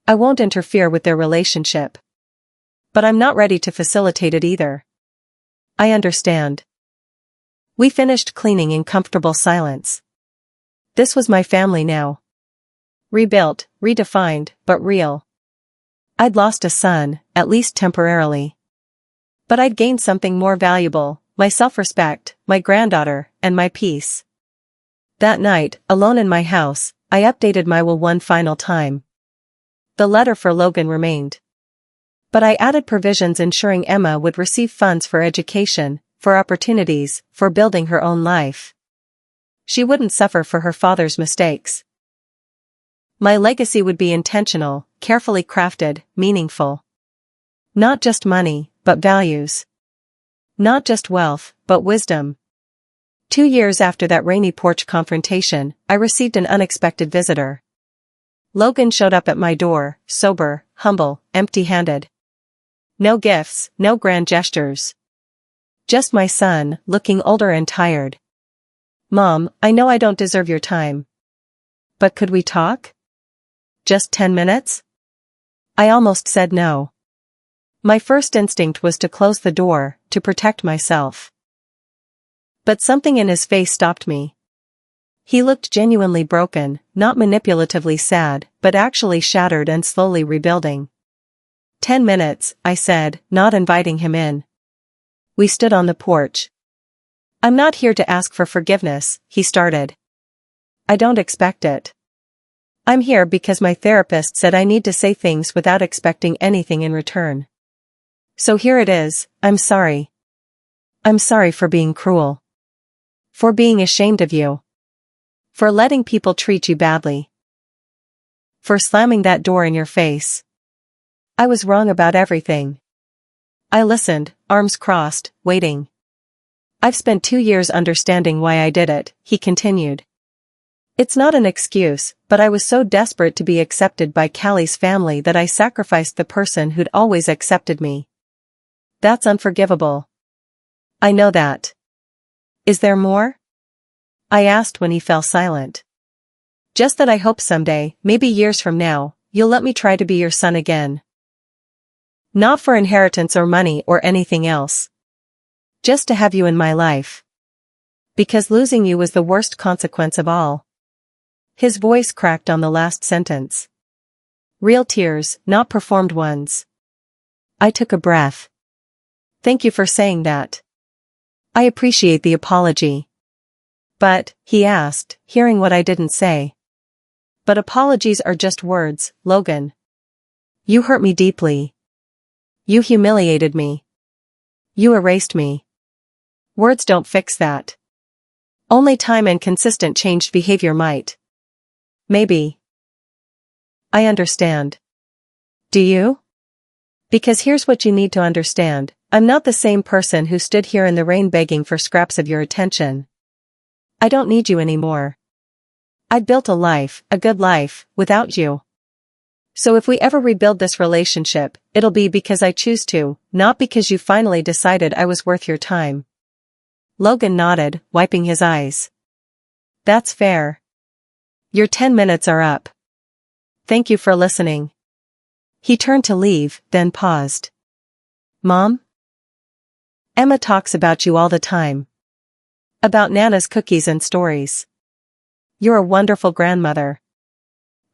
I won't interfere with their relationship. But I'm not ready to facilitate it either. I understand. We finished cleaning in comfortable silence. This was my family now. Rebuilt, redefined, but real. I'd lost a son, at least temporarily. But I'd gained something more valuable, my self-respect, my granddaughter, and my peace. That night, alone in my house, I updated my will one final time. The letter for Logan remained. But I added provisions ensuring Emma would receive funds for education, for opportunities, for building her own life. She wouldn't suffer for her father's mistakes. My legacy would be intentional, carefully crafted, meaningful. Not just money, but values. Not just wealth, but wisdom. 2 years after that rainy porch confrontation, I received an unexpected visitor. Logan showed up at my door, sober, humble, empty-handed. No gifts, no grand gestures. Just my son, looking older and tired. Mom, I know I don't deserve your time. But could we talk? Just 10 minutes? I almost said no. My first instinct was to close the door, to protect myself. But something in his face stopped me. He looked genuinely broken, not manipulatively sad, but actually shattered and slowly rebuilding. 10 minutes, I said, not inviting him in. We stood on the porch. I'm not here to ask for forgiveness, he started. I don't expect it. I'm here because my therapist said I need to say things without expecting anything in return. So here it is, I'm sorry. I'm sorry for being cruel. For being ashamed of you. For letting people treat you badly. For slamming that door in your face. I was wrong about everything. I listened, arms crossed, waiting. I've spent 2 years understanding why I did it, he continued. It's not an excuse, but I was so desperate to be accepted by Callie's family that I sacrificed the person who'd always accepted me. That's unforgivable. I know that. Is there more? I asked when he fell silent. Just that I hope someday, maybe years from now, you'll let me try to be your son again. Not for inheritance or money or anything else. Just to have you in my life. Because losing you was the worst consequence of all. His voice cracked on the last sentence. Real tears, not performed ones. I took a breath. Thank you for saying that. I appreciate the apology. But, he asked, hearing what I didn't say. But apologies are just words, Logan. You hurt me deeply. You humiliated me. You erased me. Words don't fix that. Only time and consistent changed behavior might. Maybe. I understand. Do you? Because here's what you need to understand. I'm not the same person who stood here in the rain begging for scraps of your attention. I don't need you anymore. I'd built a life, a good life, without you. So if we ever rebuild this relationship, it'll be because I choose to, not because you finally decided I was worth your time. Logan nodded, wiping his eyes. That's fair. Your 10 minutes are up. Thank you for listening. He turned to leave, then paused. Mom? Emma talks about you all the time. About Nana's cookies and stories. You're a wonderful grandmother.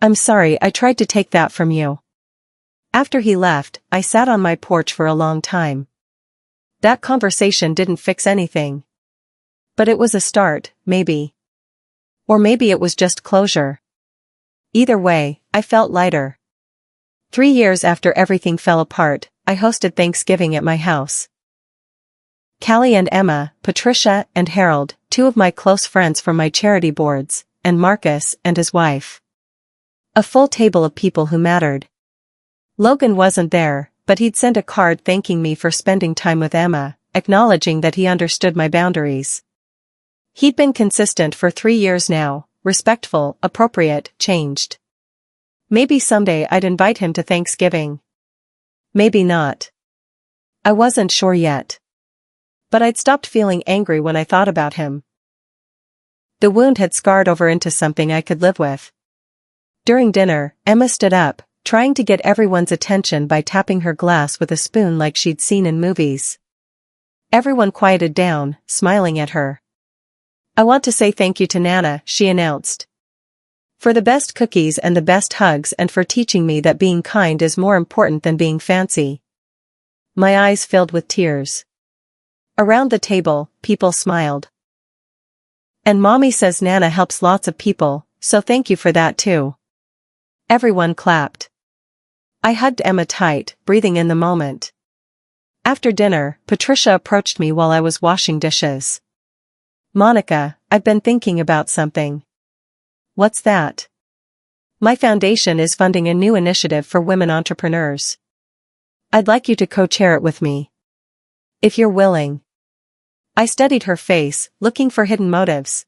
I'm sorry I tried to take that from you. After he left, I sat on my porch for a long time. That conversation didn't fix anything. But it was a start, maybe. Or maybe it was just closure. Either way, I felt lighter. 3 years after everything fell apart, I hosted Thanksgiving at my house. Callie and Emma, Patricia and Harold, 2 of my close friends from my charity boards, and Marcus and his wife. A full table of people who mattered. Logan wasn't there, but he'd sent a card thanking me for spending time with Emma, acknowledging that he understood my boundaries. He'd been consistent for 3 years now, respectful, appropriate, changed. Maybe someday I'd invite him to Thanksgiving. Maybe not. I wasn't sure yet. But I'd stopped feeling angry when I thought about him. The wound had scarred over into something I could live with. During dinner, Emma stood up, trying to get everyone's attention by tapping her glass with a spoon like she'd seen in movies. Everyone quieted down, smiling at her. I want to say thank you to Nana, she announced. For the best cookies and the best hugs and for teaching me that being kind is more important than being fancy. My eyes filled with tears. Around the table, people smiled. And Mommy says Nana helps lots of people, so thank you for that too. Everyone clapped. I hugged Emma tight, breathing in the moment. After dinner, Patricia approached me while I was washing dishes. Monica, I've been thinking about something. What's that? My foundation is funding a new initiative for women entrepreneurs. I'd like you to co-chair it with me. If you're willing. I studied her face, looking for hidden motives.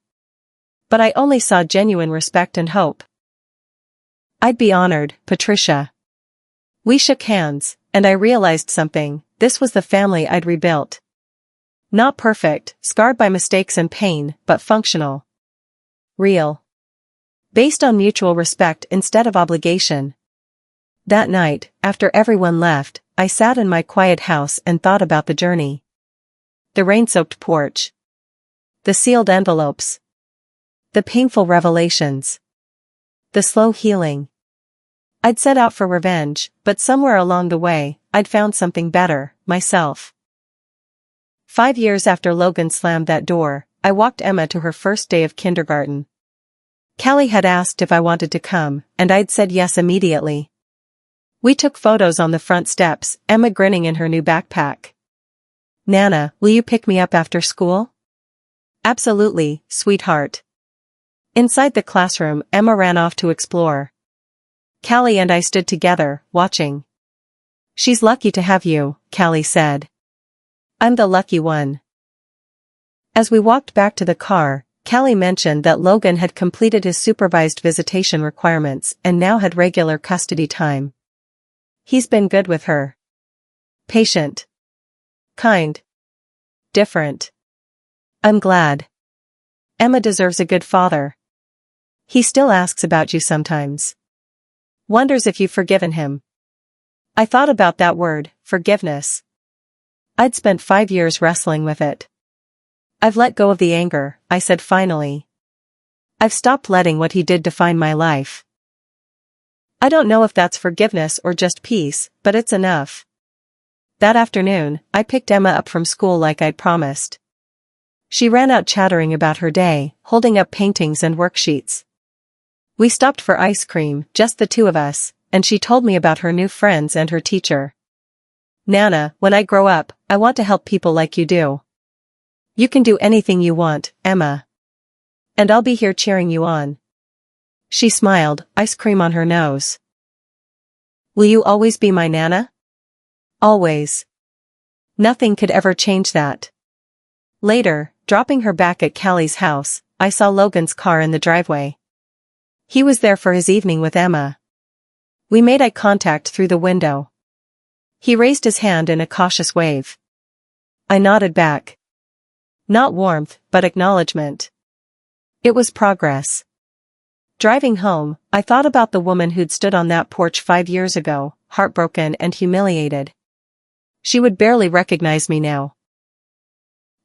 But I only saw genuine respect and hope. I'd be honored, Patricia. We shook hands, and I realized something. This was the family I'd rebuilt. Not perfect, scarred by mistakes and pain, but functional. Real. Based on mutual respect instead of obligation. That night, after everyone left, I sat in my quiet house and thought about the journey. The rain-soaked porch. The sealed envelopes. The painful revelations. The slow healing. I'd set out for revenge, but somewhere along the way, I'd found something better, myself. 5 years after Logan slammed that door, I walked Emma to her first day of kindergarten. Callie had asked if I wanted to come, and I'd said yes immediately. We took photos on the front steps, Emma grinning in her new backpack. Nana, will you pick me up after school? Absolutely, sweetheart. Inside the classroom, Emma ran off to explore. Callie and I stood together, watching. She's lucky to have you, Callie said. I'm the lucky one. As we walked back to the car, Callie mentioned that Logan had completed his supervised visitation requirements and now had regular custody time. He's been good with her. Patient. Kind. Different. I'm glad. Emma deserves a good father. He still asks about you sometimes. Wonders if you've forgiven him. I thought about that word, forgiveness. I'd spent 5 years wrestling with it. I've let go of the anger, I said finally. I've stopped letting what he did define my life. I don't know if that's forgiveness or just peace, but it's enough. That afternoon, I picked Emma up from school like I'd promised. She ran out chattering about her day, holding up paintings and worksheets. We stopped for ice cream, just the two of us, and she told me about her new friends and her teacher. Nana, when I grow up, I want to help people like you do. You can do anything you want, Emma. And I'll be here cheering you on. She smiled, ice cream on her nose. Will you always be my Nana? Always. Nothing could ever change that. Later, dropping her back at Callie's house, I saw Logan's car in the driveway. He was there for his evening with Emma. We made eye contact through the window. He raised his hand in a cautious wave. I nodded back. Not warmth, but acknowledgement. It was progress. Driving home, I thought about the woman who'd stood on that porch 5 years ago, heartbroken and humiliated. She would barely recognize me now.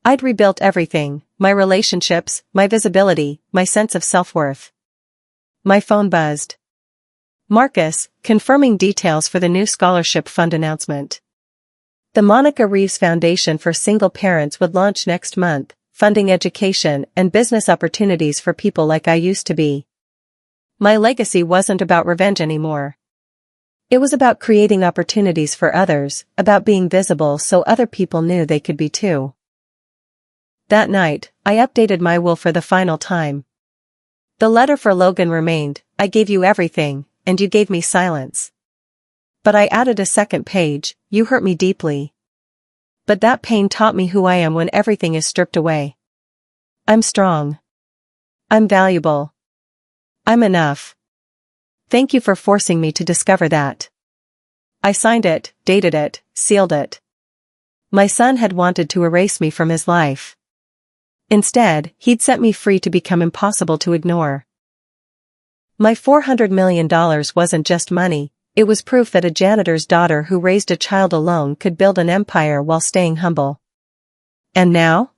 I'd rebuilt everything, my relationships, my visibility, my sense of self-worth. My phone buzzed. Marcus, confirming details for the new scholarship fund announcement. The Monica Reeves Foundation for Single Parents would launch next month, funding education and business opportunities for people like I used to be. My legacy wasn't about revenge anymore. It was about creating opportunities for others, about being visible so other people knew they could be too. That night, I updated my will for the final time. The letter for Logan remained, I gave you everything, and you gave me silence. But I added a second page, you hurt me deeply. But that pain taught me who I am when everything is stripped away. I'm strong. I'm valuable. I'm enough. Thank you for forcing me to discover that. I signed it, dated it, sealed it. My son had wanted to erase me from his life. Instead, he'd set me free to become impossible to ignore. My $400 million wasn't just money, it was proof that a janitor's daughter who raised a child alone could build an empire while staying humble. And now?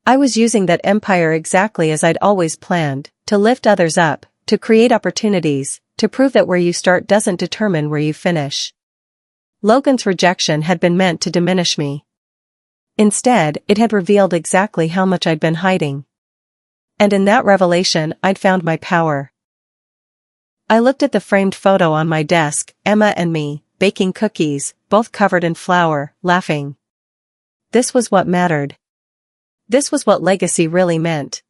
I was using that empire exactly as I'd always planned, to lift others up, to create opportunities, to prove that where you start doesn't determine where you finish. Logan's rejection had been meant to diminish me. Instead, it had revealed exactly how much I'd been hiding. And in that revelation, I'd found my power. I looked at the framed photo on my desk, Emma and me, baking cookies, both covered in flour, laughing. This was what mattered. This was what legacy really meant.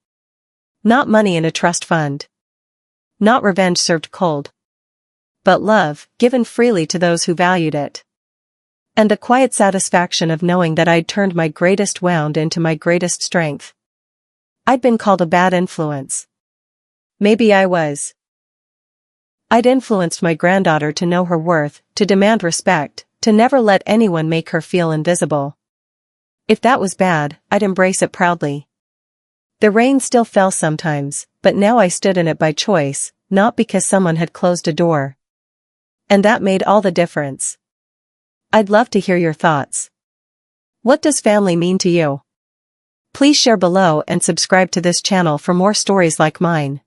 Not money in a trust fund. Not revenge served cold. But love, given freely to those who valued it. And the quiet satisfaction of knowing that I'd turned my greatest wound into my greatest strength. I'd been called a bad influence. Maybe I was. I'd influenced my granddaughter to know her worth, to demand respect, to never let anyone make her feel invisible. If that was bad, I'd embrace it proudly. The rain still fell sometimes, but now I stood in it by choice, not because someone had closed a door. And that made all the difference. I'd love to hear your thoughts. What does family mean to you? Please share below and subscribe to this channel for more stories like mine.